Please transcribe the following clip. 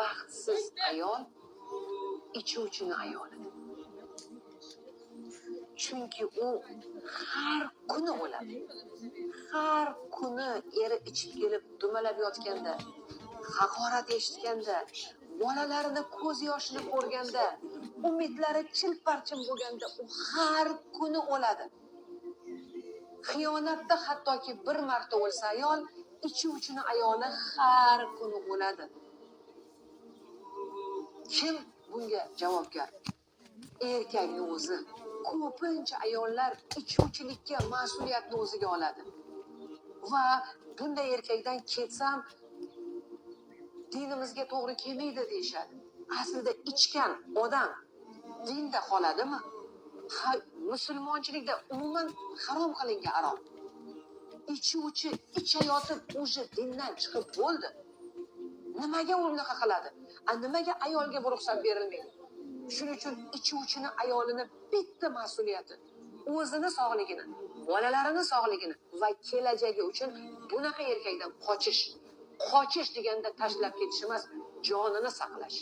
baxtsiz ayol ichuvchini ayoli. Chunki u har kuni o'ladi. Har kuni eri ichib kelib dumalab yotganda, haqorat eshitganda, bolalarini ko'z yoshini ko'rganda, umidlari chilparchin bo'lganda u har kuni o'ladi. Xiyonatda hattoki bir marta o'lsa ayol, ichuvchini ayoli har kuni o'ladi. Kim bunga javobgar? Erkakning o'zi. Ko'pincha ayollar ichuvchilikka mas'uliyatni o'ziga oladi. Va bunday erkakdan ketsam dinimizga to'g'ri kelmaydi deyishadi. Aslida ichgan odam dinda qoladimi? Musulmonchilikda umuman harom qilingan aroq. Ichuvchi ichayotib o'sha dindan chiqib bo'ldi. Nimaga unaqa qiladi? Nimaga ayolga bu ruxsat berilmaydi? Shuning uchun ichuvchini ayolini bitta mas'uliyati o'zini sog'ligini, bolalarini sog'ligini va kelajagi uchun bunaqa erkakdan qochish. Qochish deganda tashlab ketish emas, jonini saqlash.